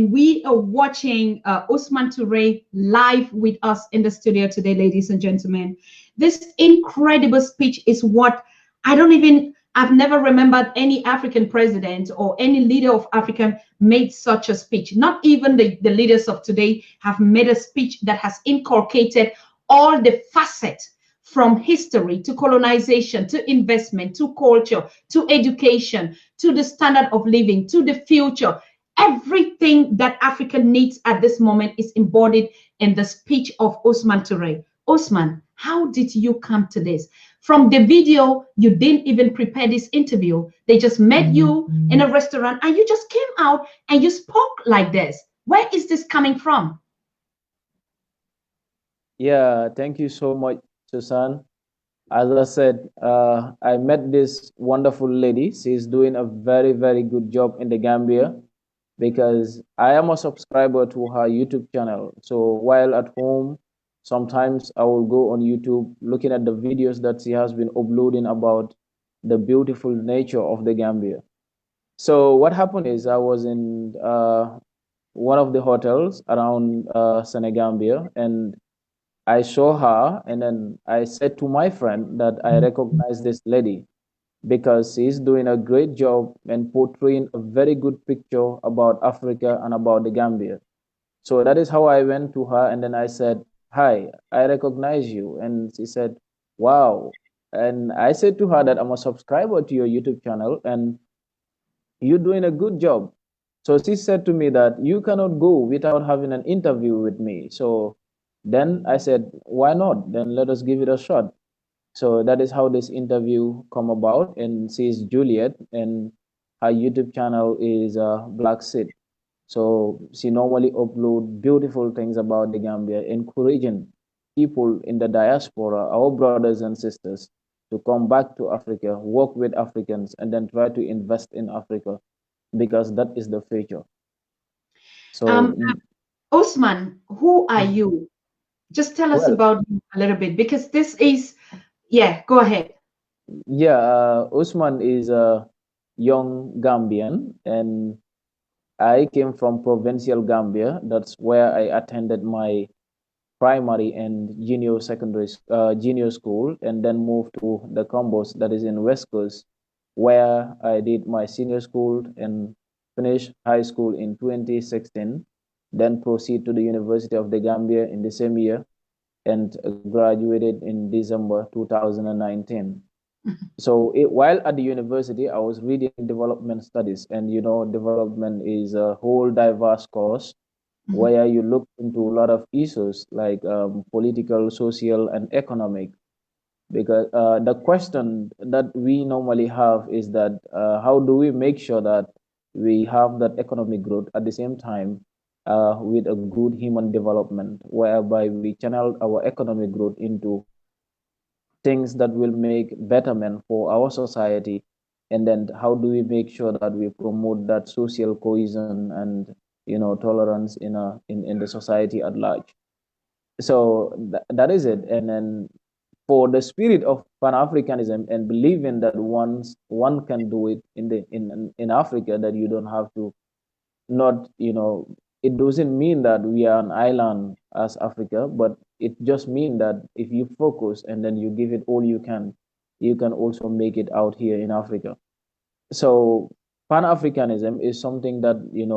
We are watching Usman Toure live with us in the studio today, ladies and gentlemen. This incredible speech is what I've never remembered any African president or any leader of Africa made such a speech. Not even the leaders of today have made a speech that has inculcated all the facets from history to colonization, to investment, to culture, to education, to the standard of living, to the future. Everything that Africa needs at this moment is embodied in the speech of Usman Toure. Usman, how did you come to this? From the video, you didn't even prepare this interview. They just met you in a restaurant and you just came out and you spoke like this. Where is this coming from? Yeah, thank you so much, Susan. As I said, I met this wonderful lady. She's doing a very, very good job in the Gambia because I am a subscriber to her YouTube channel. So while at home, sometimes I will go on YouTube looking at the videos that she has been uploading about the beautiful nature of the Gambia. So what happened is I was in one of the hotels around Senegambia, and I saw her, and then I said to my friend that I recognize this lady because she's doing a great job and portraying a very good picture about Africa and about the Gambia. So that is how I went to her, and then I said, "Hi, I recognize you." And she said, "Wow." And I said to her that I'm a subscriber to your YouTube channel and you're doing a good job. So she said to me that you cannot go without having an interview with me. So then I said, why not? Then let us give it a shot. So that is how this interview come about. And she is Juliet, and her YouTube channel is Black Seed. So she normally upload beautiful things about the Gambia, encouraging people in the diaspora, our brothers and sisters, to come back to Africa, work with Africans, and then try to invest in Africa because that is the future. So, Osman, who are you? Just tell us about you a little bit because this is, yeah, go ahead. Yeah, Usman is a young Gambian, and I came from provincial Gambia. That's where I attended my primary and junior school, and then moved to the Combos that is in West Coast, where I did my senior school and finished high school in 2016, then proceed to the University of the Gambia in the same year and graduated in December 2019. So while at the university, I was reading development studies, and you know, development is a whole diverse course where you look into a lot of issues like political, social, and economic. Because the question that we normally have is that how do we make sure that we have that economic growth at the same time with a good human development, whereby we channel our economic growth into things that will make betterment for our society, and then how do we make sure that we promote that social cohesion and tolerance in the society at large. So that is it. And then for the spirit of pan-africanism and believing that once one can do it in Africa, that you don't have to, not it doesn't mean that we are an island as Africa, but it just means that if you focus and then you give it all you can also make it out here in Africa. So Pan-Africanism is something that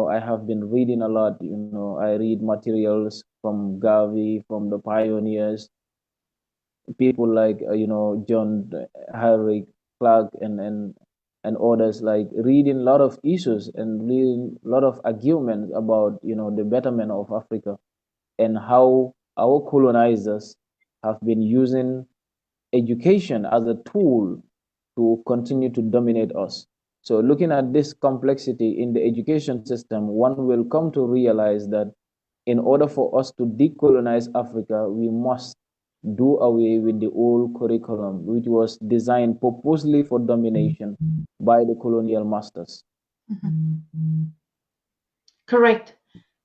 I have been reading a lot. I read materials from Garvey, from the pioneers, people like John Henry Clark and others, like reading a lot of issues and reading a lot of arguments about the betterment of Africa and how our colonizers have been using education as a tool to continue to dominate us. So looking at this complexity in the education system, one will come to realize that in order for us to decolonize Africa, we must do away with the old curriculum, which was designed purposely for domination by the colonial masters. Correct.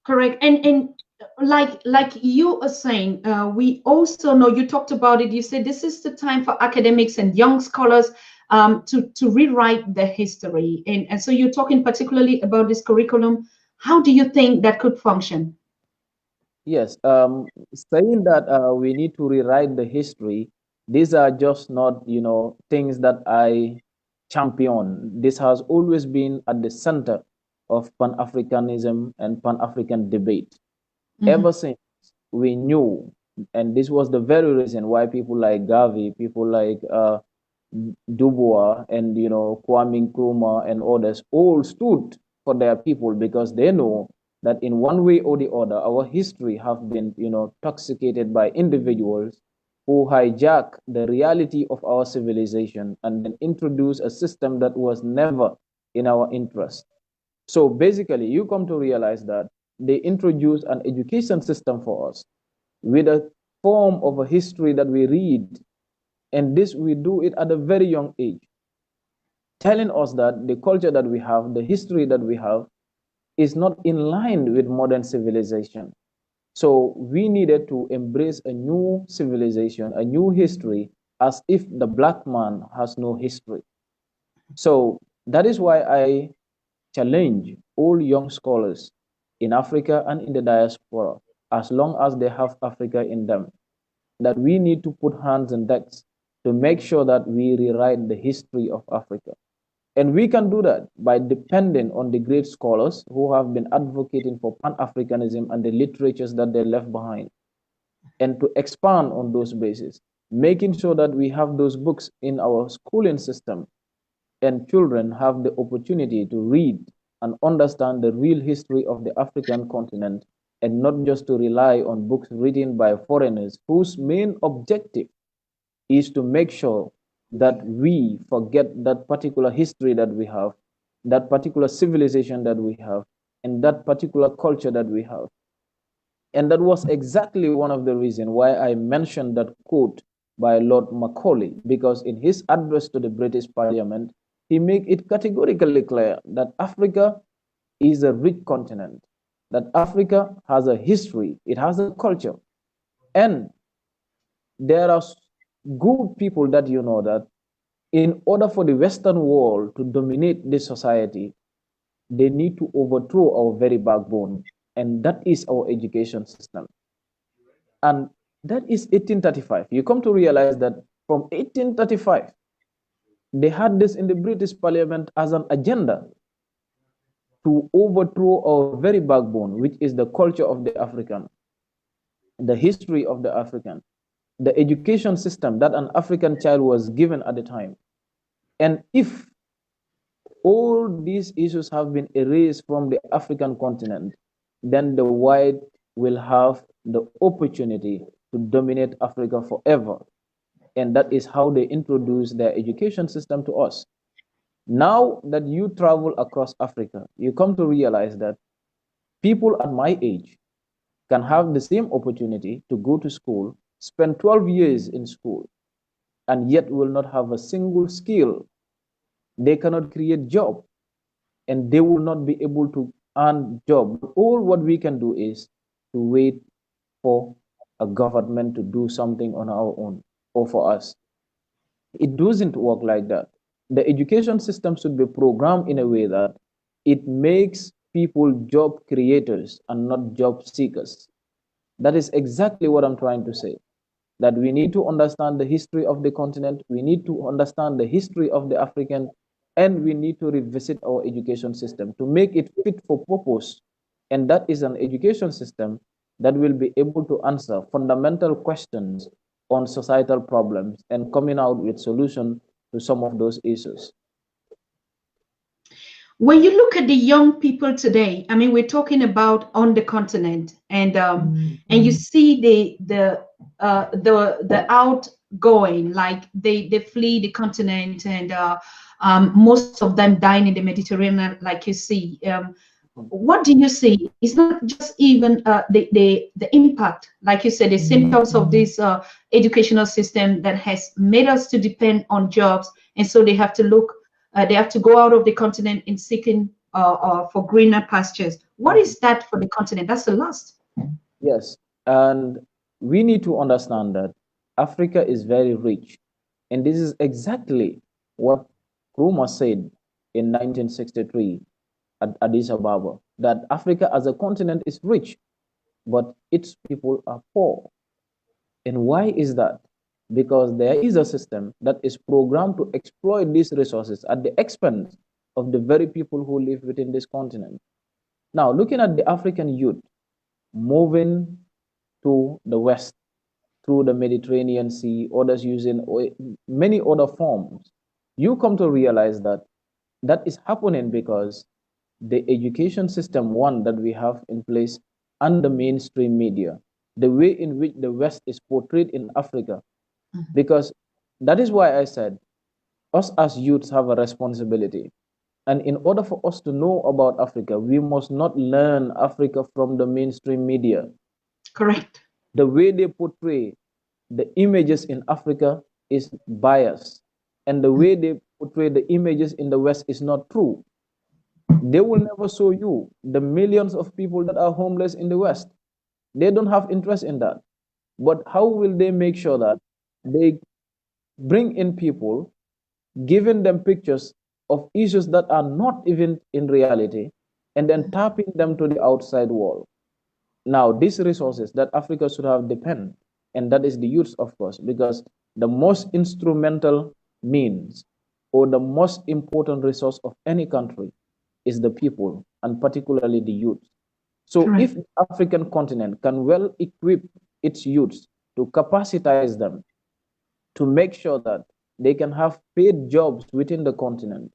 And like you are saying, we also know, you talked about it, you said this is the time for academics and young scholars to rewrite the history. And so you're talking particularly about this curriculum, How do you think that could function? Yes, saying that we need to rewrite the history, these are just not, things that I champion. This has always been at the center of Pan-Africanism and Pan-African debate. Mhm. Ever since we knew, and this was the very reason why people like Gavi, people like Dubois, and Kwame Nkrumah and others all stood for their people, because they know that in one way or the other, our history have been, toxicated by individuals who hijack the reality of our civilization and then introduce a system that was never in our interest. So basically, you come to realize that they introduce an education system for us with a form of a history that we read, and this we do it at a very young age, telling us that the culture that we have, the history that we have, is not in line with modern civilization. So we needed to embrace a new civilization, a new history, as if the black man has no history. So that is why I challenge all young scholars in Africa and in the diaspora, as long as they have Africa in them, that we need to put hands on decks to make sure that we rewrite the history of Africa. And we can do that by depending on the great scholars who have been advocating for Pan-Africanism and the literatures that they left behind, and to expand on those bases, making sure that we have those books in our schooling system, and children have the opportunity to read and understand the real history of the African continent, and not just to rely on books written by foreigners whose main objective is to make sure that we forget that particular history that we have, that particular civilization that we have, and that particular culture that we have. And that was exactly one of the reasons why I mentioned that quote by Lord Macaulay, because in his address to the British Parliament, he made it categorically clear that Africa is a rich continent, that Africa has a history, it has a culture, and there are good people that that in order for the Western world to dominate this society, they need to overthrow our very backbone, and that is our education system. And that is 1835. You come to realize that from 1835, they had this in the British Parliament as an agenda to overthrow our very backbone, which is the culture of the African, the history of the African, the education system that an African child was given at the time. And if all these issues have been erased from the African continent, then the white will have the opportunity to dominate Africa forever. And that is how they introduce their education system to us. Now that you travel across Africa, you come to realize that people at my age can have the same opportunity to go to school, spend 12 years in school, and yet will not have a single skill. They cannot create job, and they will not be able to earn job. All what we can do is to wait for a government to do something on our own or for us. It doesn't work like that. The education system should be programmed in a way that it makes people job creators and not job seekers. That is exactly what I'm trying to say. That we need to understand the history of the continent, we need to understand the history of the African, and we need to revisit our education system to make it fit for purpose. And that is an education system that will be able to answer fundamental questions on societal problems and coming out with solutions to some of those issues. When you look at the young people today, I mean, we're talking about on the continent, and you see the outgoing, like they flee the continent, and most of them dying in the Mediterranean, like you see. What do you see? It's not just even the impact, like you said, the symptoms of this educational system that has made us to depend on jobs, and so they have to go out of the continent in seeking for greener pastures. What is that for the continent? That's the loss. Yes, and we need to understand that Africa is very rich, and this is exactly what Nkrumah said in 1963 at Addis Ababa. that Africa as a continent is rich, but its people are poor. And why is that? Because there is a system that is programmed to exploit these resources at the expense of the very people who live within this continent. Now, looking at the African youth moving to the West through the Mediterranean Sea, others using many other forms, you come to realize that that is happening because the education system, one that we have in place, and the mainstream media, the way in which the West is portrayed in Africa. Because that is why I said us as youths have a responsibility. And in order for us to know about Africa, we must not learn Africa from the mainstream media. Correct. The way they portray the images in Africa is biased, and the way they portray the images in the West is not true. They will never show you the millions of people that are homeless in the West. They don't have interest in that. But how will they make sure that they bring in people, giving them pictures of issues that are not even in reality, and then tapping them to the outside world? Now, these resources that Africa should have depend, and that is the youth, of course, because the most instrumental means or the most important resource of any country is the people, and particularly the youth. So Correct. if the African continent can well equip its youths to capacitize them to make sure that they can have paid jobs within the continent,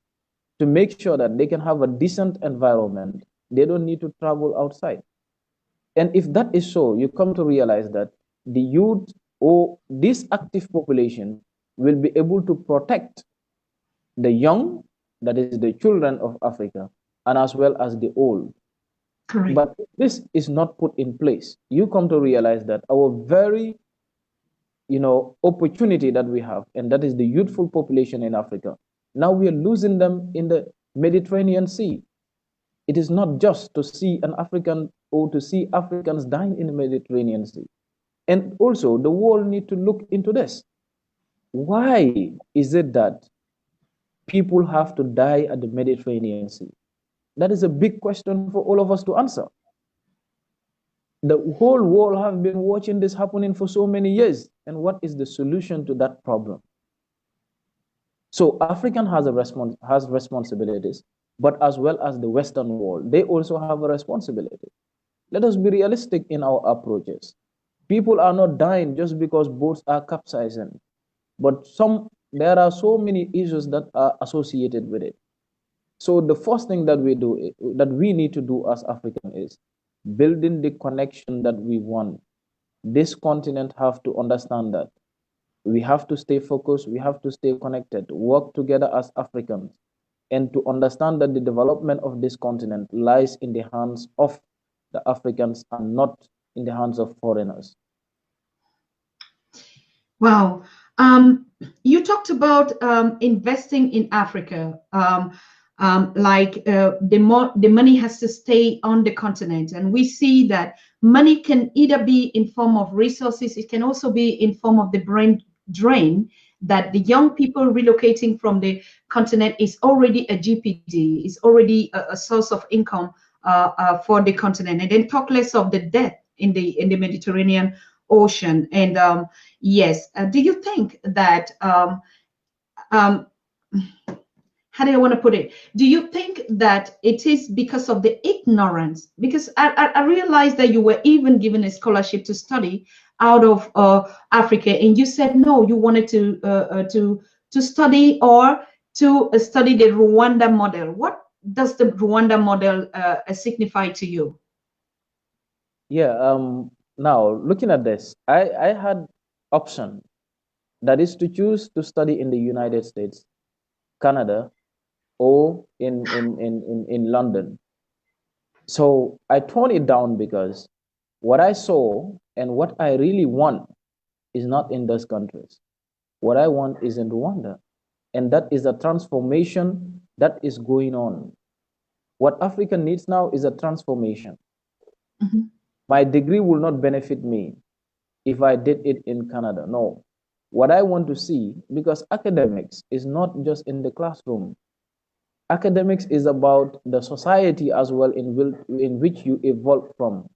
to make sure that they can have a decent environment, they don't need to travel outside. And if that is so, you come to realize that the youth or this active population will be able to protect the young, that is the children of Africa, and as well as the old. Correct. But if this is not put in place, you come to realize that our very opportunity that we have, and that is the youthful population in Africa, now we are losing them in the Mediterranean Sea. It is not just to see an African or to see Africans dying in the Mediterranean Sea. And also, the world need to look into this. Why is it that people have to die at the Mediterranean Sea? That is a big question for all of us to answer. The whole world have been watching this happening for so many years. And what is the solution to that problem? So African has responsibilities, but as well as the Western world, they also have a responsibility. Let us be realistic in our approaches. People are not dying just because boats are capsizing, but there are so many issues that are associated with it. So the first thing that we need to do as African is building the connection that we want. This continent have to understand that we have to stay focused, we have to stay connected, work together as Africans, and to understand that the development of this continent lies in the hands of the Africans and not in the hands of foreigners. Wow. You talked about investing in Africa. The money has to stay on the continent, and we see that money can either be in form of resources, it can also be in form of the brain drain, that the young people relocating from the continent is already a GPD, is already a source of income for the continent, and then talk less of the death in the Mediterranean Ocean. And yes, do you think that how do I want to put it? Do you think that it is because of the ignorance? Because I realized that you were even given a scholarship to study out of Africa, and you said no, you wanted to study or to study the Rwanda model. What does the Rwanda model signify to you? Yeah. Now looking at this, I had option, that is to choose to study in the United States, Canada, or in London. So I toned it down because what I saw and what I really want is not in those countries. What I want is in Rwanda. And that is a transformation that is going on. What Africa needs now is a transformation. Mm-hmm. My degree will not benefit me if I did it in Canada. No. What I want to see, because academics is not just in the classroom. Academics is about the society as well in which you evolve from,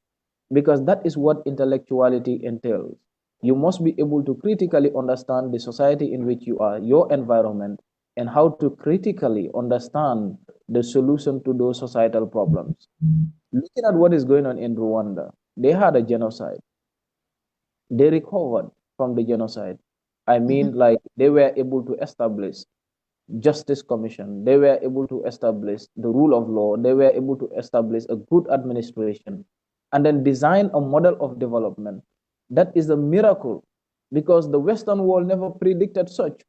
because that is what intellectuality entails. You must be able to critically understand the society in which you are, your environment, and how to critically understand the solution to those societal problems. Looking at what is going on in Rwanda, they had a genocide. They recovered from the genocide. I mean, like they were able to establish justice commission. They were able to establish the rule of law. They were able to establish a good administration and then design a model of development. That is a miracle because the Western world never predicted such.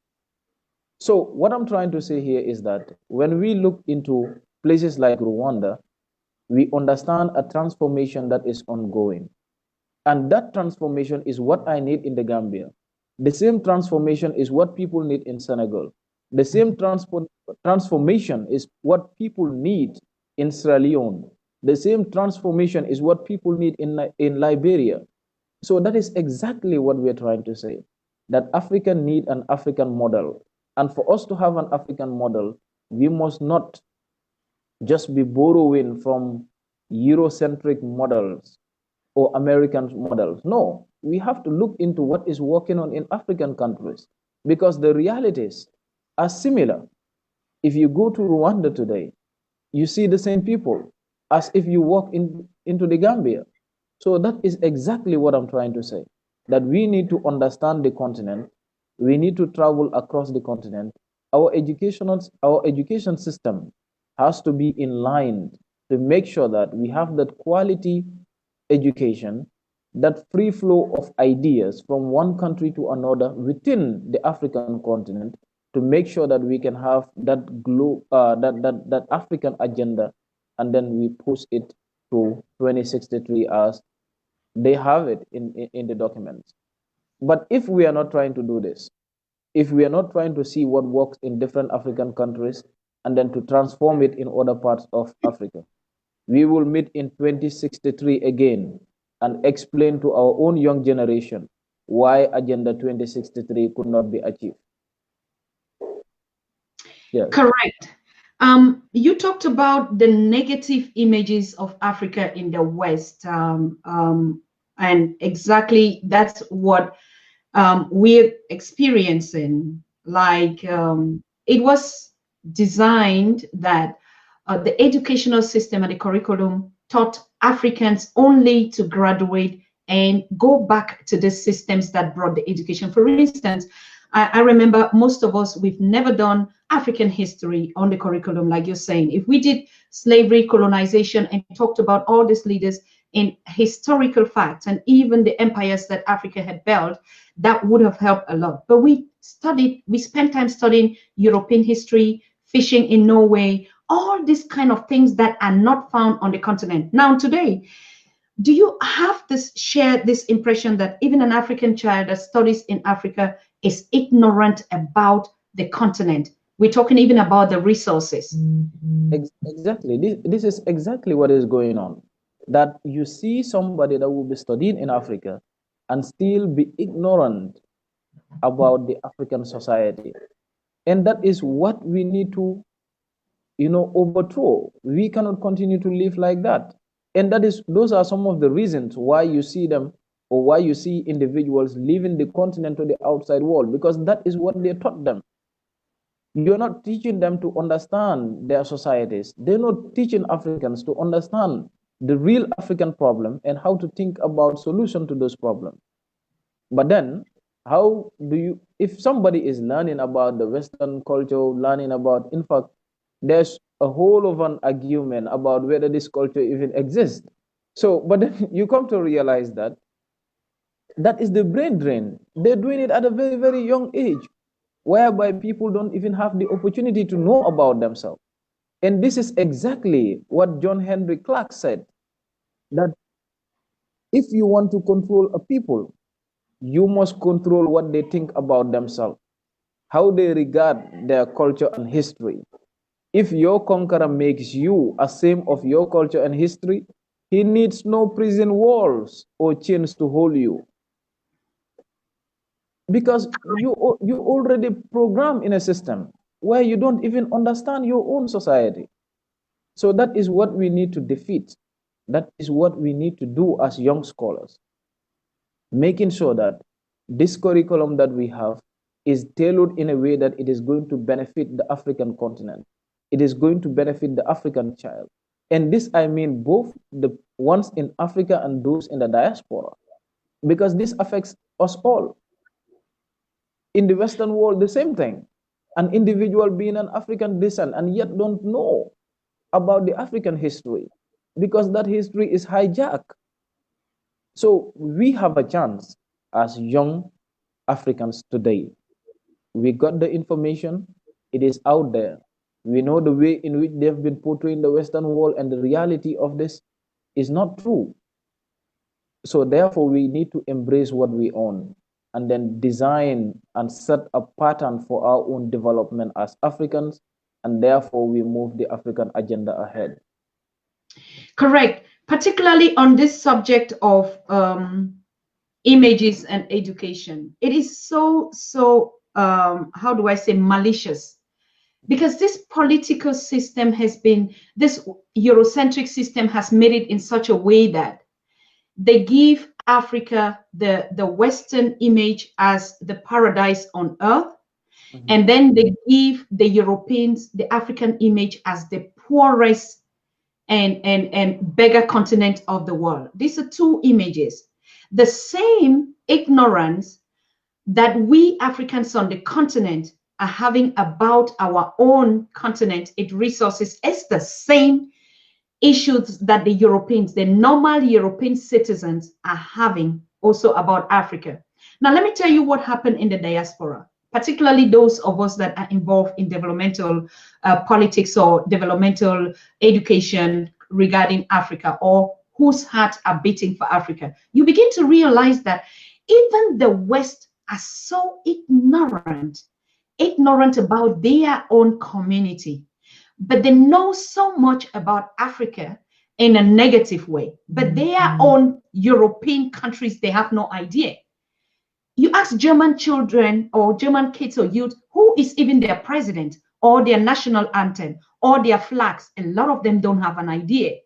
So what I'm trying to say here is that when we look into places like Rwanda, we understand a transformation that is ongoing. And that transformation is what I need in the Gambia. The same transformation is what people need in Senegal. The same transformation is what people need in Sierra Leone. The same transformation is what people need in Liberia. So that is exactly what we're trying to say, that Africa need an African model. And for us to have an African model, we must not just be borrowing from Eurocentric models or American models. No, we have to look into what is working on in African countries because the realities are similar. If you go to Rwanda today, you see the same people as if you walk into the Gambia. So that is exactly what I'm trying to say, that we need to understand the continent. We need to travel across the continent. Our education system has to be in line to make sure that we have that quality education, that free flow of ideas from one country to another within the African continent to make sure that we can have that African agenda, and then we push it to 2063 as they have it in the documents. But if we are not trying to do this, if we are not trying to see what works in different African countries and then to transform it in other parts of Africa, we will meet in 2063 again and explain to our own young generation why Agenda 2063 could not be achieved. Yes. Correct. You talked about the negative images of Africa in the West, and exactly that's what we're experiencing. Like it was designed that the educational system and the curriculum taught Africans only to graduate and go back to the systems that brought the education. For instance, I remember most of us, we've never done African history on the curriculum, like you're saying. If we did slavery, colonization, and talked about all these leaders in historical facts and even the empires that Africa had built, that would have helped a lot. But we spent time studying European history, fishing in Norway, all these kind of things that are not found on the continent. Now, today, do you have share this impression that even an African child that studies in Africa is ignorant about the continent? We're talking even about the resources. Exactly. This is exactly what is going on. That you see somebody that will be studying in Africa and still be ignorant about the African society. And that is what we need to, overthrow. We cannot continue to live like that. And those are some of the reasons why you see them, or why you see individuals leaving the continent to the outside world, because that is what they taught them. You're not teaching them to understand their societies. They're not teaching Africans to understand the real African problem and how to think about solution to those problems. But then, how do you, if somebody is learning about the Western culture, learning about, in fact, there's a whole of an argument about whether this culture even exists. So, but then you come to realize that that is the brain drain. They're doing it at a very, very young age, whereby people don't even have the opportunity to know about themselves. And this is exactly what John Henry Clark said, that if you want to control a people, you must control what they think about themselves, how they regard their culture and history. If your conqueror makes you ashamed of your culture and history, he needs no prison walls or chains to hold you, because you already programmed in a system. where you don't even understand your own society. So that is what we need to defeat. That is what we need to do as young scholars, making sure that this curriculum that we have is tailored in a way that it is going to benefit the African continent. It is going to benefit the African child. And this, I mean, both the ones in Africa and those in the diaspora, because this affects us all. In the Western world, the same thing. An individual being an African descent and yet don't know about the African history because that history is hijacked. So we have a chance as young Africans today. We got the information, it is out there. We know the way in which they've been portraying the Western world, and the reality of this is not true. So therefore, we need to embrace what we own and then design and set a pattern for our own development as Africans, and therefore we move the African agenda ahead. Correct, particularly on this subject of images and education. It is so how do I say, malicious, because this political system has been, this Eurocentric system has made it in such a way that they give Africa the Western image as the paradise on earth. Mm-hmm. And then they give the Europeans the African image as the poorest and beggar continent of the world. These are two images. The same ignorance that we Africans on the continent are having about our own continent, its resources, is the same issues that the Europeans, the normal European citizens, are having also about Africa. Now, let me tell you what happened in the diaspora, particularly those of us that are involved in developmental politics or developmental education regarding Africa, or whose hearts are beating for Africa. You begin to realize that even the West are so ignorant about their own community, but they know so much about Africa in a negative way, but their own European countries, they have no idea. You ask German children or German kids or youth, who is even their president or their national anthem or their flags? A lot of them don't have an idea.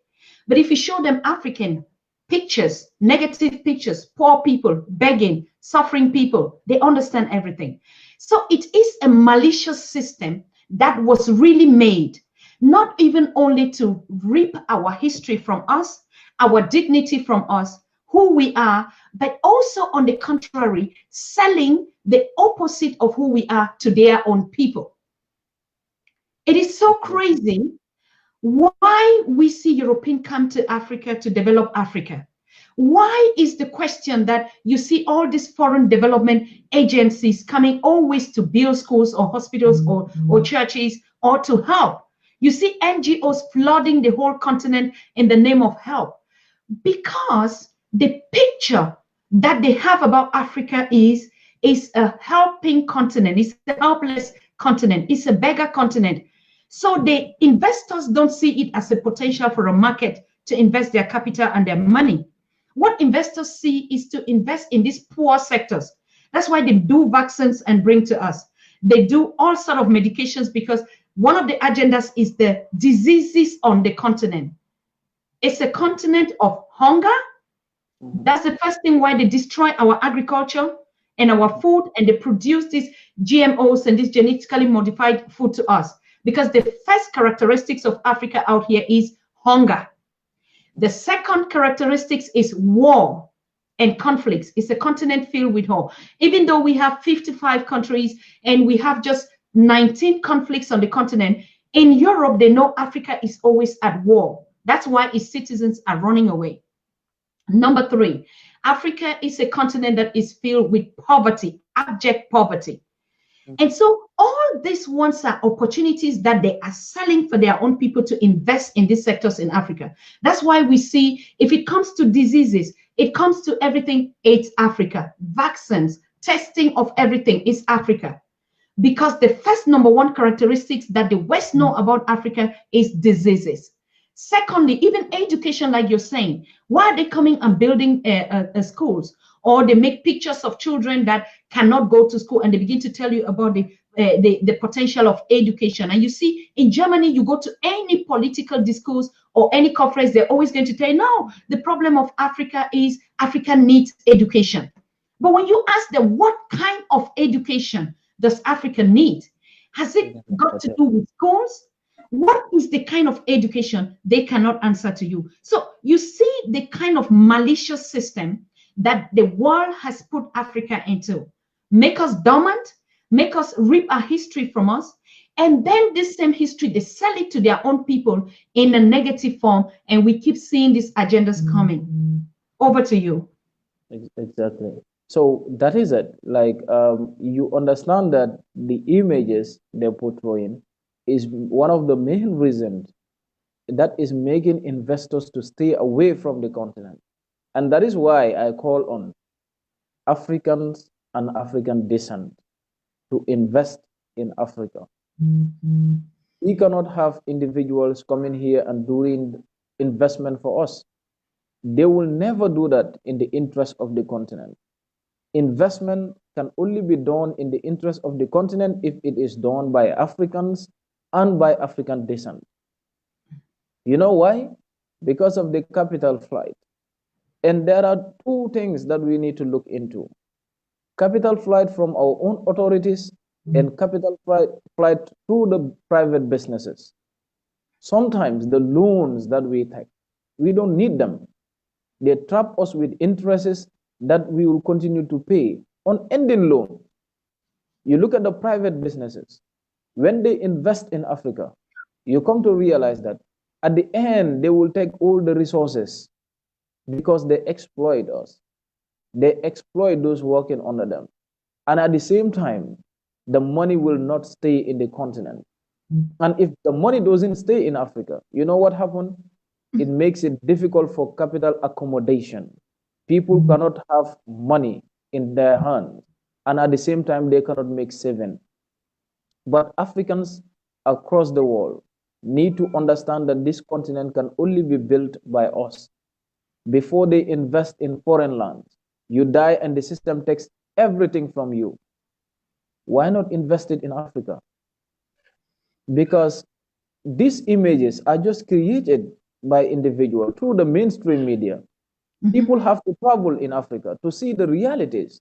But if you show them African pictures, negative pictures, poor people, begging, suffering people, they understand everything. So it is a malicious system that was really made, not even only to rip our history from us, our dignity from us, who we are, but also on the contrary, selling the opposite of who we are to their own people. It is so crazy why we see Europeans come to Africa to develop Africa. Why is the question that you see all these foreign development agencies coming always to build schools or hospitals or churches or to help? You see NGOs flooding the whole continent in the name of help, because the picture that they have about Africa is a helping continent, it's a helpless continent, it's a beggar continent. So the investors don't see it as a potential for a market to invest their capital and their money. What investors see is to invest in these poor sectors. That's why they do vaccines and bring to us. They do all sort of medications, because one of the agendas is the diseases on the continent. It's a continent of hunger. That's the first thing why they destroy our agriculture and our food, and they produce these GMOs and this genetically modified food to us. Because the first characteristics of Africa out here is hunger. The second characteristics is war and conflicts. It's a continent filled with war. Even though we have 55 countries and we have just 19 conflicts on the continent, in Europe, they know Africa is always at war. That's why its citizens are running away. Number three, Africa is a continent that is filled with poverty, abject poverty. And so all these ones are opportunities that they are selling for their own people to invest in these sectors in Africa. That's why we see, if it comes to diseases, it comes to everything, it's Africa. Vaccines, testing of everything is Africa. Because the first number one characteristics that the West know about Africa is diseases. Secondly, even education, like you're saying, why are they coming and building schools? Or they make pictures of children that cannot go to school and they begin to tell you about the potential of education. And you see, in Germany, you go to any political discourse or any conference, they're always going to tell you, no, the problem of Africa is Africa needs education. But when you ask them, what kind of education does Africa need? Has it got to do with schools? What is the kind of education? They cannot answer to you. So you see the kind of malicious system that the world has put Africa into. Make us dormant, make us rip our history from us, and then this same history, they sell it to their own people in a negative form, and we keep seeing these agendas coming. Over to you. Exactly. So that is it. Like, you understand that the images they're portraying is one of the main reasons that is making investors to stay away from the continent. And that is why I call on Africans and African descent to invest in Africa. We cannot have individuals coming here and doing investment for us. They will never do that in the interest of the continent. Investment can only be done in the interest of the continent if it is done by Africans and by African descent. You know why? Because of the capital flight. And there are two things that we need to look into: capital flight from our own authorities and capital flight through the private businesses. Sometimes the loans that we take, we don't need them. They trap us with interests that we will continue to pay on ending loan. You look at the private businesses, when they invest in Africa, you come to realize that at the end, they will take all the resources because they exploit us. They exploit those working under them. And at the same time, the money will not stay in the continent. And if the money doesn't stay in Africa, you know what happens? It makes it difficult for capital accommodation. People cannot have money in their hands, and at the same time, they cannot make saving. But Africans across the world need to understand that this continent can only be built by us. Before they invest in foreign lands, you die and the system takes everything from you. Why not invest it in Africa? Because these images are just created by individuals through the mainstream media. People have to travel in Africa to see the realities.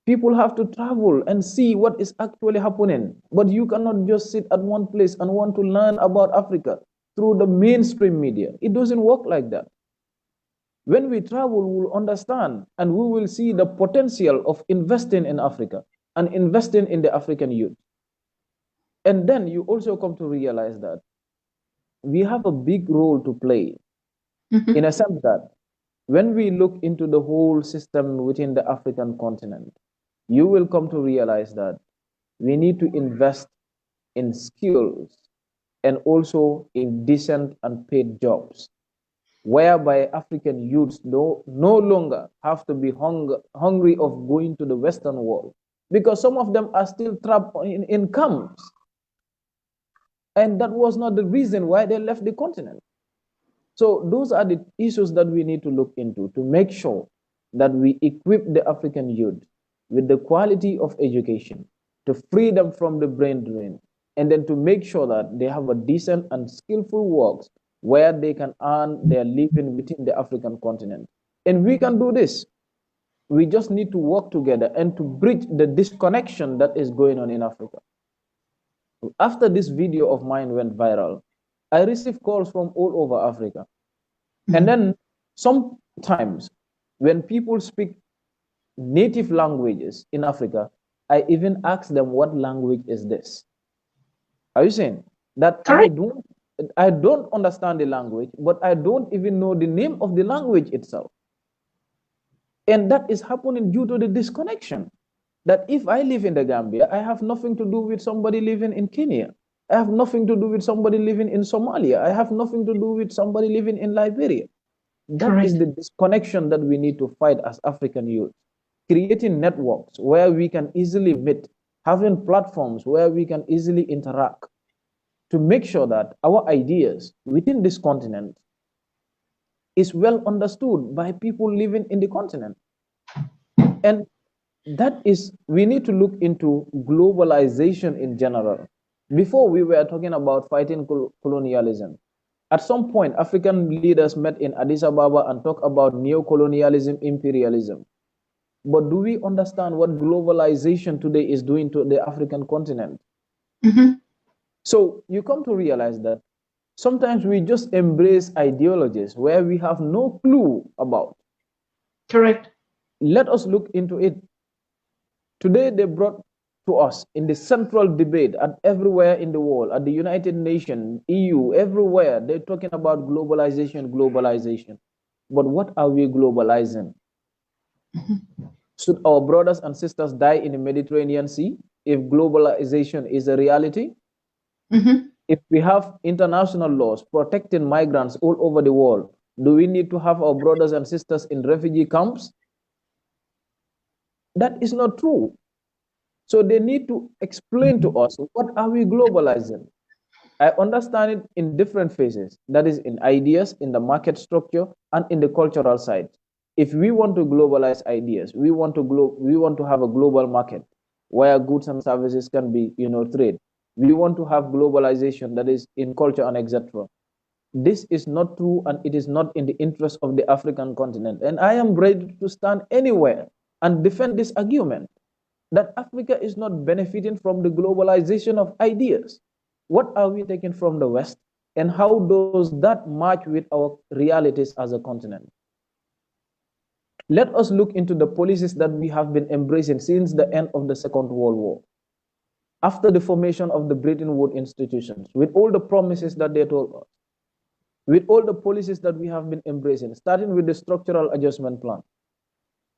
People have to travel and see what is actually happening. But you cannot just sit at one place and want to learn about Africa through the mainstream media. It doesn't work like that. When we travel, we will understand and we will see the potential of investing in Africa and investing in the African youth. And then you also come to realize that we have a big role to play in a sense that when we look into the whole system within the African continent, you will come to realize that we need to invest in skills and also in decent and paid jobs, whereby African youths no longer have to be hungry of going to the Western world, because some of them are still trapped in camps. And that was not the reason why they left the continent. So those are the issues that we need to look into to make sure that we equip the African youth with the quality of education, to free them from the brain drain, and then to make sure that they have a decent and skillful works where they can earn their living within the African continent. And we can do this. We just need to work together and to bridge the disconnection that is going on in Africa. After this video of mine went viral, I received calls from all over Africa. And then sometimes when people speak native languages in Africa, I even ask them, what language is this? Are you saying that I don't understand the language, but I don't even know the name of the language itself? And that is happening due to the disconnection. That if I live in the Gambia, I have nothing to do with somebody living in Kenya. I have nothing to do with somebody living in Somalia. I have nothing to do with somebody living in Liberia. That is the disconnection that we need to fight as African youth. Creating networks where we can easily meet, having platforms where we can easily interact, to make sure that our ideas within this continent is well understood by people living in the continent. And that is, we need to look into globalization in general. Before, we were talking about fighting colonialism. At some point, African leaders met in Addis Ababa and talked about neo-colonialism, imperialism. But do we understand what globalization today is doing to the African continent? So you come to realize that sometimes we just embrace ideologies where we have no clue about. Correct. Let us look into it. Today, they brought to us in the central debate at everywhere in the world, at the United Nations, EU, everywhere, they're talking about globalization, globalization. But what are we globalizing? Should our brothers and sisters die in the Mediterranean Sea if globalization is a reality? If we have international laws protecting migrants all over the world, do we need to have our brothers and sisters in refugee camps? That is not true. So they need to explain to us, what are we globalizing? I understand it in different phases. That is in ideas, in the market structure, and in the cultural side. If we want to globalize ideas, we want to have a global market where goods and services can be, trade. We want to have globalization that is in culture and etc. This is not true, and it is not in the interest of the African continent. And I am ready to stand anywhere and defend this argument that Africa is not benefiting from the globalization of ideas. What are we taking from the West, and how does that match with our realities as a continent? Let us look into the policies that we have been embracing since the end of the Second World War. After the formation of the Bretton Woods institutions, with all the promises that they told us, with all the policies that we have been embracing, starting with the structural adjustment plan,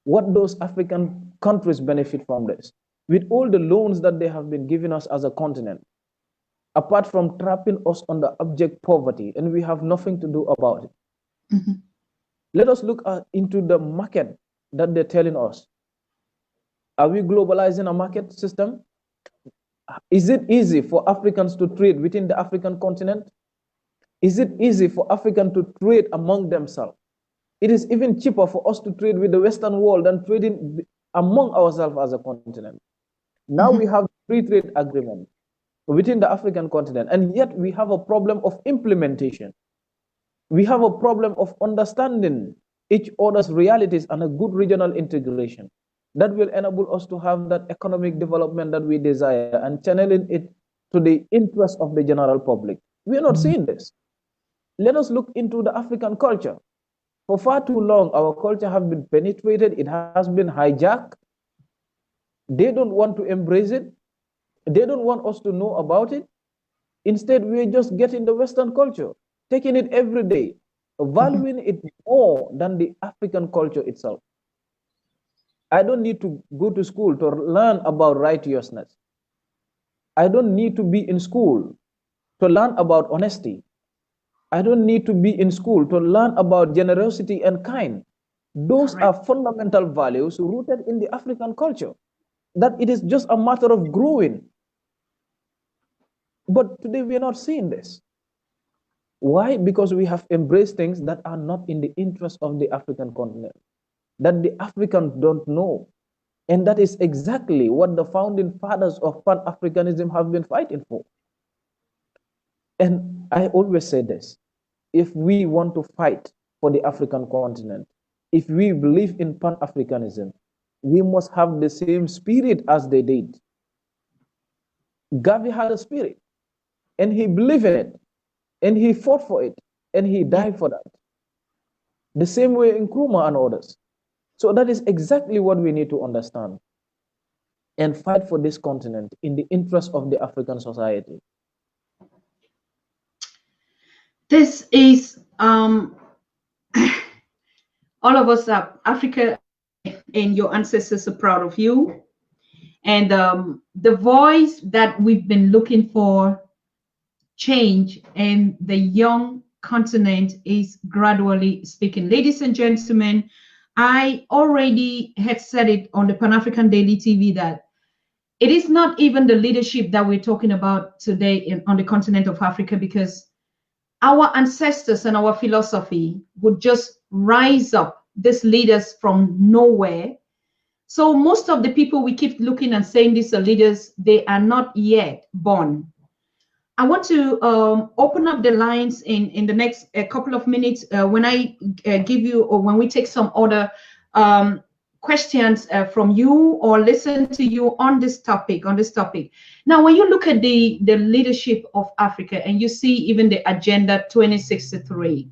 what does African countries benefit from this? With all the loans that they have been giving us as a continent, apart from trapping us under abject poverty, and we have nothing to do about it. Let us look into the market that they're telling us. Are we globalizing a market system? Is it easy for Africans to trade within the African continent? Is it easy for Africans to trade among themselves? It is even cheaper for us to trade with the Western world than trading among ourselves as a continent. Now we have free trade agreement within the African continent, and yet we have a problem of implementation. We have a problem of understanding each other's realities and a good regional integration that will enable us to have that economic development that we desire and channeling it to the interest of the general public. We are not seeing this. Let us look into the African culture. For far too long, our culture has been penetrated. It has been hijacked. They don't want to embrace it. They don't want us to know about it. Instead, we're just getting the Western culture, taking it every day, valuing it more than the African culture itself. I don't need to go to school to learn about righteousness. I don't need to be in school to learn about honesty. I don't need to be in school to learn about generosity and kind. Those are fundamental values rooted in the African culture, that it is just a matter of growing. But today we are not seeing this. Why? Because we have embraced things that are not in the interest of the African continent, that the Africans don't know. And that is exactly what the founding fathers of Pan-Africanism have been fighting for. And I always say this, if we want to fight for the African continent, if we believe in Pan-Africanism, we must have the same spirit as they did. Garvey had a spirit, and he believed in it, and he fought for it, and he died for that. The same way Nkrumah and others. So that is exactly what we need to understand and fight for this continent in the interest of the African society. This is all of us are Africa, and your ancestors are proud of you. And the voice that we've been looking for change in the young continent is gradually speaking. Ladies and gentlemen, I already had said it on the Pan-African Daily TV that It is not even the leadership that we're talking about today on the continent of Africa, because our ancestors and our philosophy would just rise up these leaders from nowhere. So most of the people we keep looking and saying these are leaders, they are not yet born. I want to open up the lines in the next couple of minutes when I give you, or when we take some other questions from you or listen to you on this topic. Now, when you look at the leadership of Africa and you see even the Agenda 2063,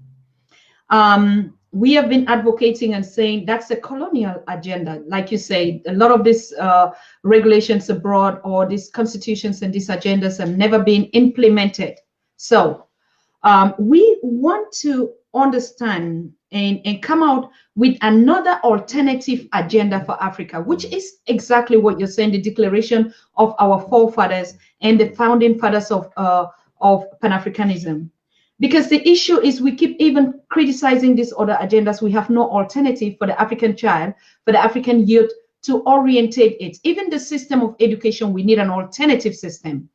we have been advocating and saying that's a colonial agenda. Like you say, a lot of these regulations abroad or these constitutions and these agendas have never been implemented. So we want to understand and come out with another alternative agenda for Africa, which is exactly what you're saying, the declaration of our forefathers and the founding fathers of Pan-Africanism. Because the issue is we keep even criticizing these other agendas. We have no alternative for the African child, for the African youth to orientate it. Even the system of education, we need an alternative system.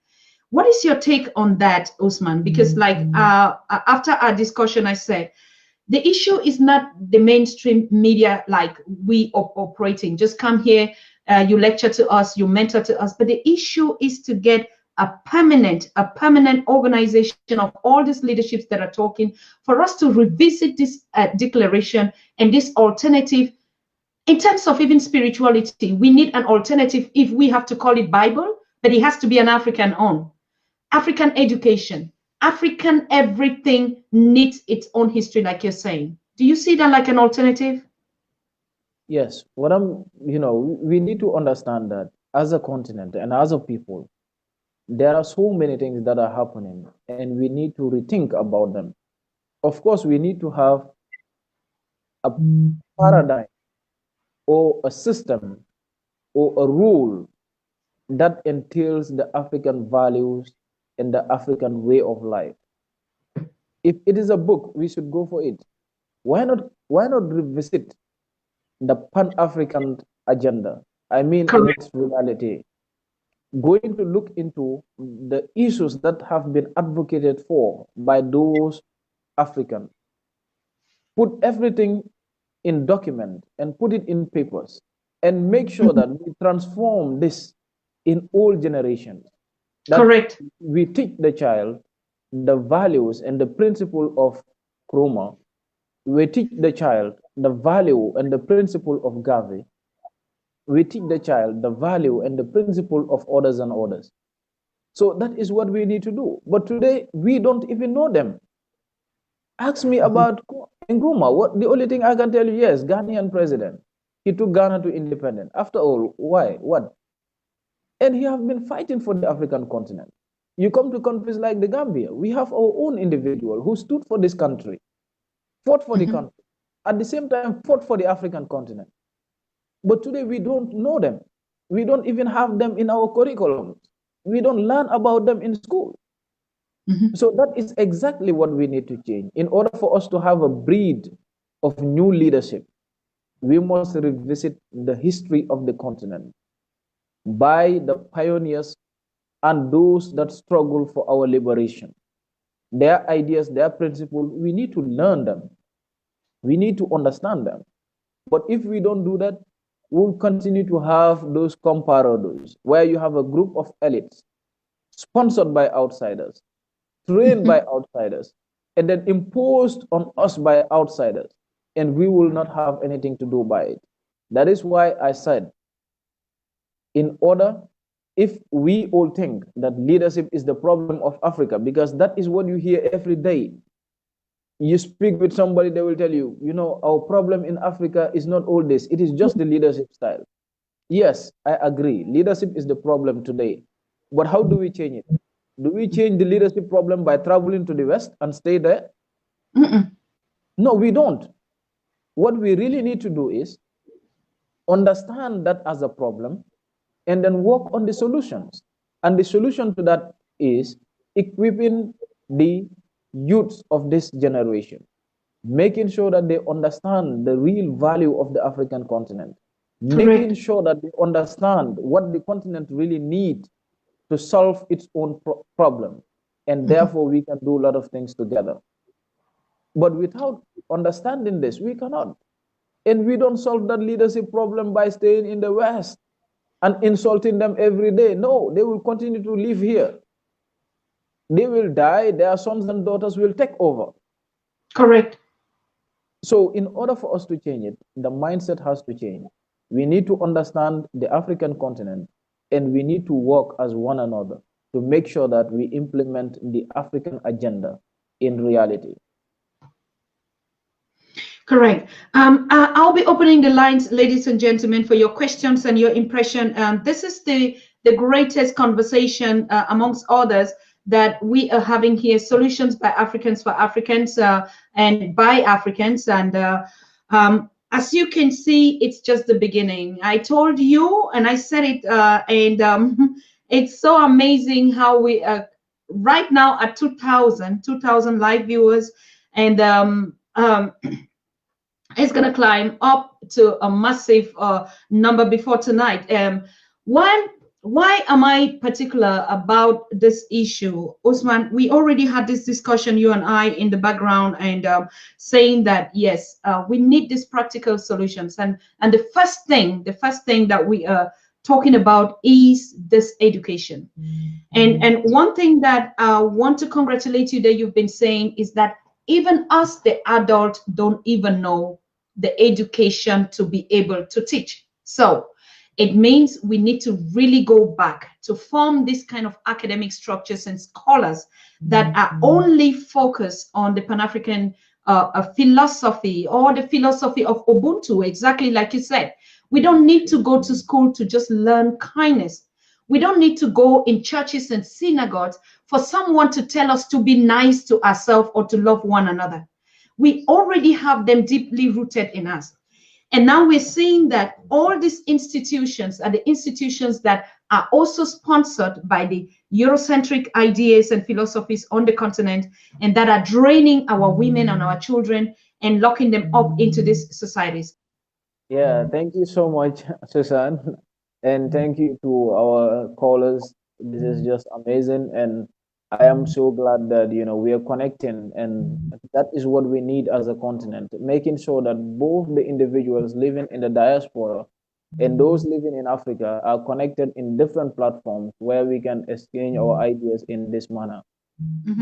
What is your take on that, Usman? Because like after our discussion, I said, the issue is not the mainstream media like we are operating. Just come here, you lecture to us, you mentor to us. But the issue is to get a permanent organization of all these leaderships that are talking, for us to revisit this declaration and this alternative. In terms of even spirituality, we need an alternative if we have to call it Bible, but it has to be an African own. African education, African everything needs its own history, like you're saying. Do you see that like an alternative? Yes, we need to understand that as a continent and as a people, there are so many things that are happening and we need to rethink about them. Of course, we need to have a paradigm or a system or a rule that entails the African values and the African way of life. If it is a book, we should go for it. Why not revisit the Pan-African agenda? I mean, in its reality, going to look into the issues that have been advocated for by those Africans. Put everything in document and put it in papers and make sure that we transform this in all generations. Correct. We teach the child the values and the principle of Kroma. We teach the child the value and the principle of Gavi. We teach the child the value and the principle of orders and orders. So that is what we need to do. But today, we don't even know them. Ask me about Nkrumah. What the only thing I can tell you, yes, Ghanaian president. He took Ghana to independence. After all, why? What? And he have been fighting for the African continent. You come to countries like the Gambia, we have our own individual who stood for this country, fought for the country, at the same time fought for the African continent. But today we don't know them. We don't even have them in our curriculum. We don't learn about them in school. So that is exactly what we need to change. In order for us to have a breed of new leadership, we must revisit the history of the continent by the pioneers and those that struggle for our liberation. Their ideas, their principles, we need to learn them. We need to understand them. But if we don't do that, we'll continue to have those comparators where you have a group of elites sponsored by outsiders, trained by outsiders, and then imposed on us by outsiders, and we will not have anything to do by it. That is why I said, if we all think that leadership is the problem of Africa, because that is what you hear every day. You speak with somebody, they will tell you, our problem in Africa is not all this. It is just the leadership style. Yes, I agree. Leadership is the problem today. But how do we change it? Do we change the leadership problem by traveling to the West and stay there? No, we don't. What we really need to do is understand that as a problem and then work on the solutions. And the solution to that is equipping the youths of this generation, making sure that they understand the real value of the African continent, making sure that they understand what the continent really needs to solve its own problem. And therefore, we can do a lot of things together. But without understanding this, we cannot. And we don't solve that leadership problem by staying in the West and insulting them every day. No, they will continue to live here. They will die, their sons and daughters will take over. Correct. So, in order for us to change it, the mindset has to change. We need to understand the African continent and we need to work as one another to make sure that we implement the African agenda in reality. Correct. I'll be opening the lines, ladies and gentlemen, for your questions and your impression. This is the greatest conversation amongst others that we are having here, solutions by Africans for Africans and by Africans. And as you can see, it's just the beginning. I told you, and I said it, and it's so amazing how we right now at 2,000 live viewers, and it's going to climb up to a massive number before tonight. Why am I particular about this issue, Usman? We already had this discussion, you and I, in the background, and saying that yes, we need these practical solutions, and the first thing that we are talking about is this education. And one thing that I want to congratulate you that you've been saying is that even us, the adult, don't even know the education to be able to teach. So it means we need to really go back to form this kind of academic structures and scholars that are only focused on the Pan-African philosophy, or the philosophy of Ubuntu, exactly like you said. We don't need to go to school to just learn kindness. We don't need to go in churches and synagogues for someone to tell us to be nice to ourselves or to love one another. We already have them deeply rooted in us. And now we're seeing that all these institutions are the institutions that are also sponsored by the Eurocentric ideas and philosophies on the continent, and that are draining our women and our children and locking them up into these societies. Yeah, thank you so much, Susan. And thank you to our callers. This is just amazing. And I am so glad that, we are connecting. And that is what we need as a continent, making sure that both the individuals living in the diaspora and those living in Africa are connected in different platforms where we can exchange our ideas in this manner.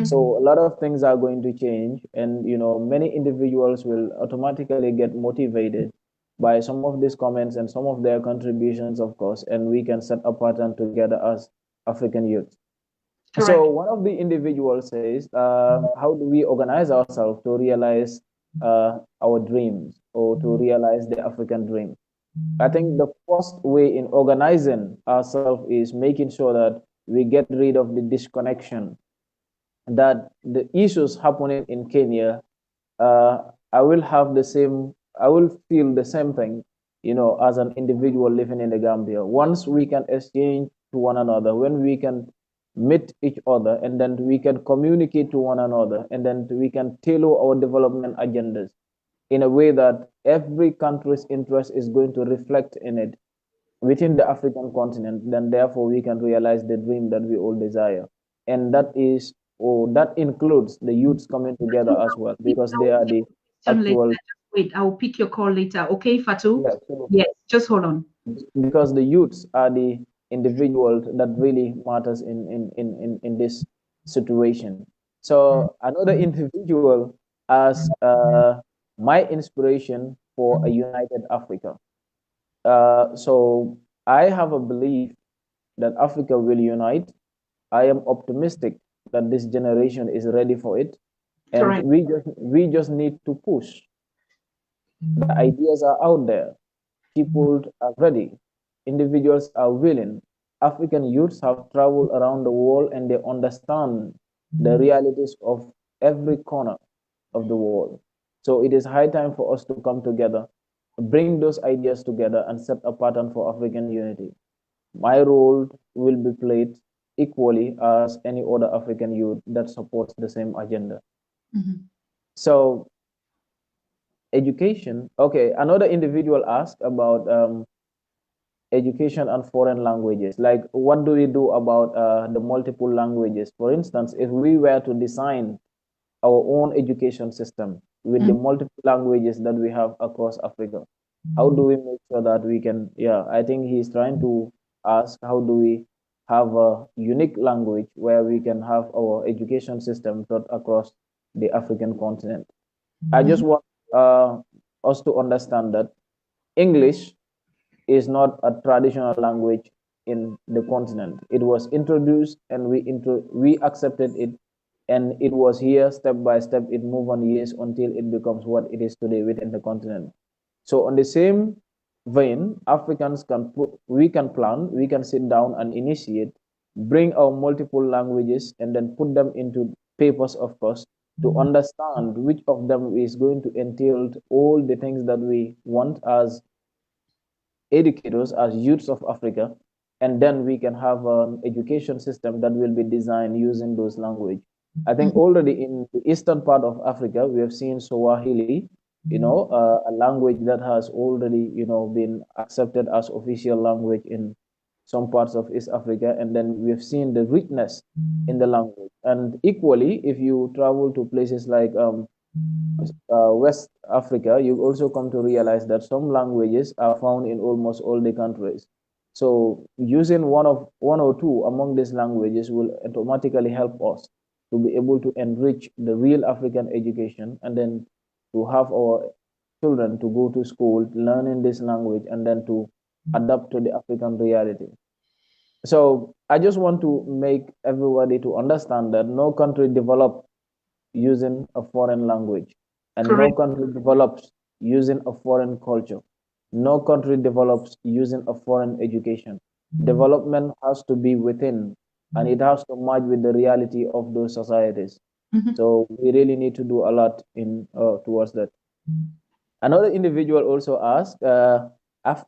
So a lot of things are going to change, and many individuals will automatically get motivated by some of these comments and some of their contributions, of course, and we can set a pattern together as African youth. Correct. So one of the individuals says, how do we organize ourselves to realize our dreams, or to realize the African dream? I think the first way in organizing ourselves is making sure that we get rid of the disconnection, that the issues happening in Kenya, I will feel the same thing, as an individual living in the Gambia. Once we can exchange to one another, when we can meet each other, and then we can communicate to one another, and then we can tailor our development agendas in a way that every country's interest is going to reflect in it within the African continent, then therefore we can realize the dream that we all desire. And that includes the youths coming together as well, because they are the actual. Wait, I'll pick your call later. Okay, Fatu? Yeah, sure. Yes, just hold on. Because the youths are the individuals that really matters in this situation. So another individual as my inspiration for a united Africa. So I have a belief that Africa will unite. I am optimistic that this generation is ready for it, and correct, we just need to push. The ideas are out there. People are ready. Individuals are willing. African youths have traveled around the world and they understand the realities of every corner of the world. So it is high time for us to come together, bring those ideas together, and set a pattern for African unity. My role will be played equally as any other African youth that supports the same agenda. So education. Okay, another individual asked about education and foreign languages. Like, what do we do about the multiple languages? For instance, if we were to design our own education system with the Mhm. multiple languages that we have across Africa, how do we make sure that we can, yeah, I think he's trying to ask, how do we have a unique language where we can have our education system taught across the African continent? I just Mhm. want us to understand that English is not a traditional language in the continent. It was introduced and we accepted it, and it was here step by step. It moved on years until it becomes what it is today within the continent. So on the same vein, Africans can put, we can plan, we can sit down and initiate, bring our multiple languages and then put them into papers, of course, to understand which of them is going to entail all the things that we want as educators, as youths of Africa, and then we can have an education system that will be designed using those language. I think Mhm. already in the eastern part of Africa, we have seen Swahili, a language that has already, been accepted as official language in some parts of East Africa, and then we have seen the richness in the language. And equally, if you travel to places like West Africa, you also come to realize that some languages are found in almost all the countries. So using one or two among these languages will automatically help us to be able to enrich the real African education, and then to have our children to go to school learning this language and then to adapt to the African reality. So I just want to make everybody to understand that no country develop using a foreign language, and no Correct. country develops using a foreign culture. No country develops using a foreign education. Development has to be within, and it has to match with the reality of those societies. Mhm. So we really need to do a lot in towards that. Another individual also asked,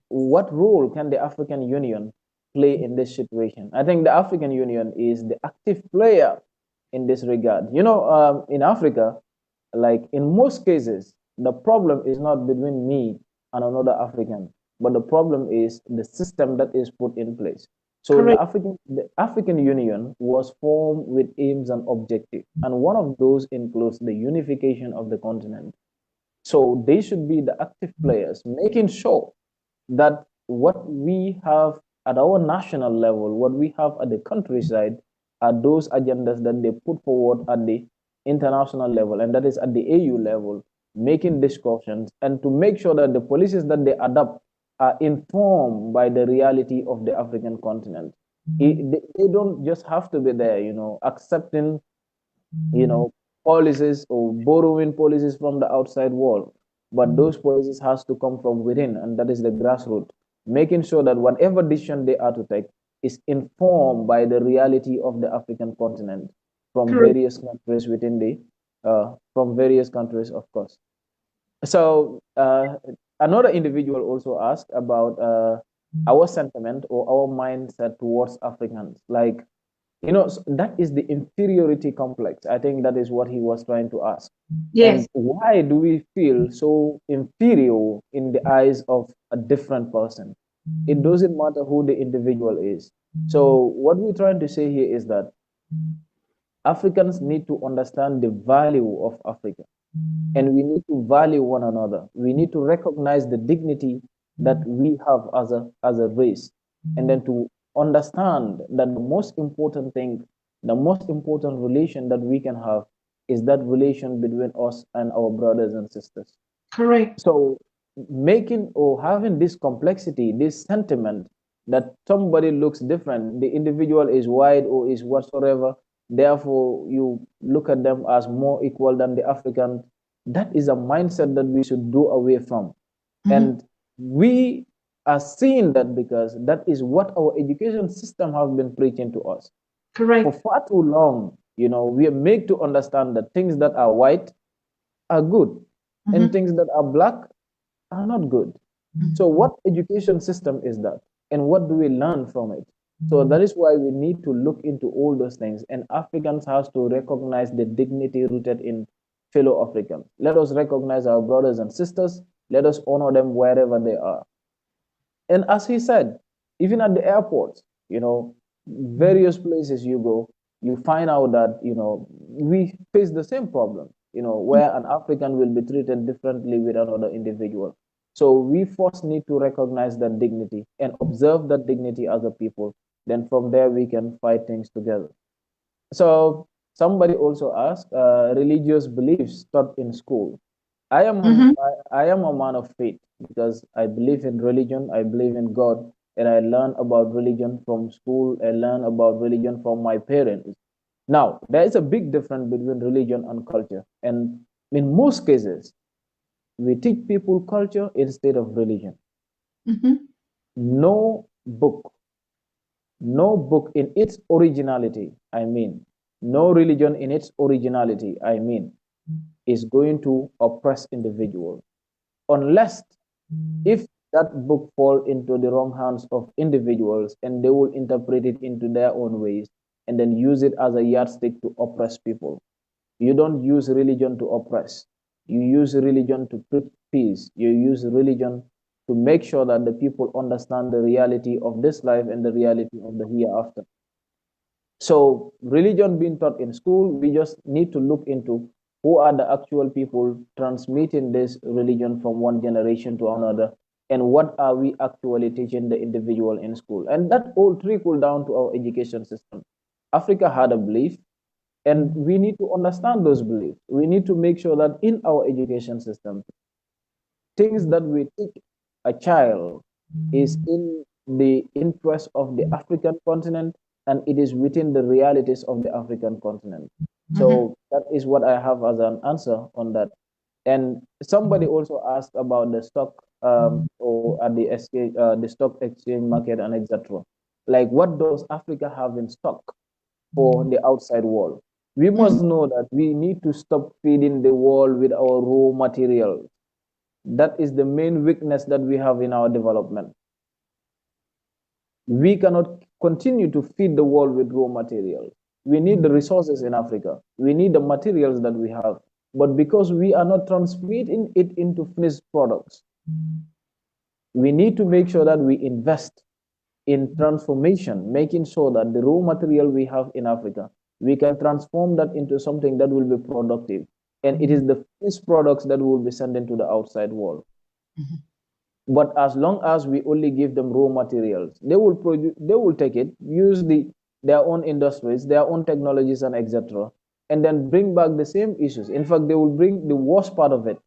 what role can the African Union play in this situation? I think the African Union is the active player in this regard. In Africa, like in most cases, the problem is not between me and another African, but the problem is the system that is put in place. So Correct. the African Union was formed with aims and objectives, and one of those includes the unification of the continent. So they should be the active players, making sure that what we have at our national level, what we have at the countryside, are those agendas that they put forward at the international level, and that is at the AU level, making discussions and to make sure that the policies that they adopt are informed by the reality of the African continent. They don't just have to be there, accepting you know, policies or borrowing policies from the outside world. But those policies has to come from within, and that is the grassroots, making sure that whatever decision they are to take is informed by the reality of the African continent from Correct. various countries from various countries, of course. So another individual also asked about our sentiment or our mindset towards Africans, like that is the inferiority complex. I think that is what he was trying to ask. And Yes. why do we feel so inferior in the eyes of a different person? It doesn't matter who the individual is. So what we're trying to say here is that Africans need to understand the value of Africa, and we need to value one another. We need to recognize the dignity that we have as a race, and then to understand that the most important thing, the most important relation that we can have is that relation between us and our brothers and sisters. Correct. So making or having this complexity, this sentiment that somebody looks different, the individual is white or is whatsoever, therefore you look at them as more equal than the African, that is a mindset that we should do away from. Mhm. And we are seeing that because that is what our education system has been preaching to us. For Correct. far too long, we are made to understand that things that are white are good and Mhm. things that are black are not good. So what education system is that? And what do we learn from it? So that is why we need to look into all those things. And Africans has to recognize the dignity rooted in fellow Africans. Let us recognize our brothers and sisters. Let us honor them wherever they are. And as he said, even at the airports, various places you go, you find out that, we face the same problem, where an African will be treated differently with another individual. So we first need to recognize that dignity and observe that dignity as a people. Then from there, we can fight things together. So somebody also asked, religious beliefs taught in school. I am Mm-hmm. I am a man of faith because I believe in religion. I believe in God, and I learn about religion from school. I learn about religion from my parents. Now, there is a big difference between religion and culture, and in most cases, we teach people culture instead of religion. Mm-hmm. No book, no book in its originality, I mean, no religion in its originality, I mean, is going to oppress individuals unless if that book fall into the wrong hands of individuals and they will interpret it into their own ways and then use it as a yardstick to oppress people. You don't use religion to oppress. You use religion to preach peace. You use religion to make sure that the people understand the reality of this life and the reality of the hereafter. So religion being taught in school, we just need to look into who are the actual people transmitting this religion from one generation to another, and what are we actually teaching the individual in school. And that all trickle down to our education system. Africa had a belief, and we need to understand those beliefs. We need to make sure that in our education system, things that we teach a child is in the interest of the African continent, and it is within the realities of the African continent. Mm-hmm. So that is what I have as an answer on that. And somebody also asked about the stock, or at the stock exchange market and etc. Like, what does Africa have in stock for the outside world? We must know that we need to stop feeding the world with our raw materials. That is the main weakness that we have in our development. We cannot continue to feed the world with raw materials. We need the resources in Africa. We need the materials that we have. But because we are not transmitting it into finished products, we need to make sure that we invest in transformation, making sure that the raw material we have in Africa, we can transform that into something that will be productive. And it is the finished products that will be sent into the outside world. But as long as we only give them raw materials, they will produce, they will take it, use their own industries, their own technologies, and etc., and then bring back the same issues. In fact, they will bring the worst part of it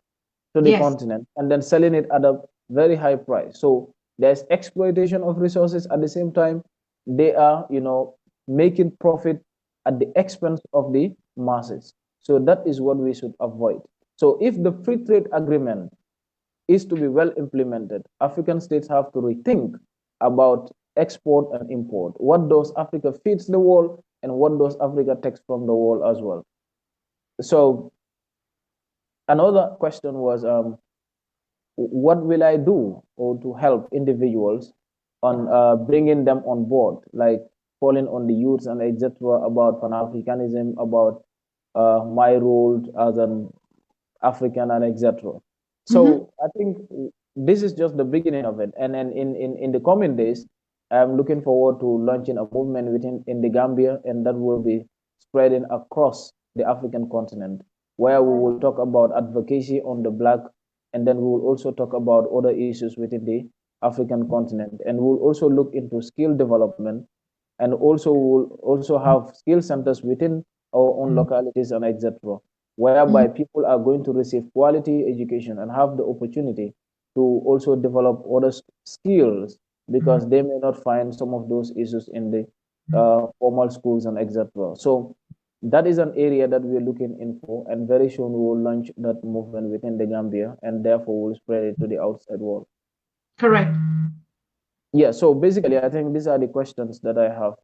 to the Yes. continent and then selling it at a very high price. So there's exploitation of resources. At the same time, they are, making profit at the expense of the masses. So that is what we should avoid. So if the free trade agreement is to be well implemented, African states have to rethink about export and import. What does Africa feeds the world, and what does Africa takes from the world as well? So another question was, what will I do or to help individuals on bringing them on board, like calling on the youths and etc. about Pan-Africanism, about my role as an African and etc. Mm-hmm. So I think this is just the beginning of it. And then in the coming days, I'm looking forward to launching a movement within in the Gambia, and that will be spreading across the African continent, where we will talk about advocacy on the black, and then we will also talk about other issues within the African continent. And we'll also look into skill development, and also we'll also have skill centers within our own localities and etc., whereby people are going to receive quality education and have the opportunity to also develop other skills, because they may not find some of those issues in the formal schools and etc. So that is an area that we're looking in for, and very soon we will launch that movement within the Gambia, and therefore we'll spread it to the outside world. Correct. Yeah, so basically, I think these are the questions that I have.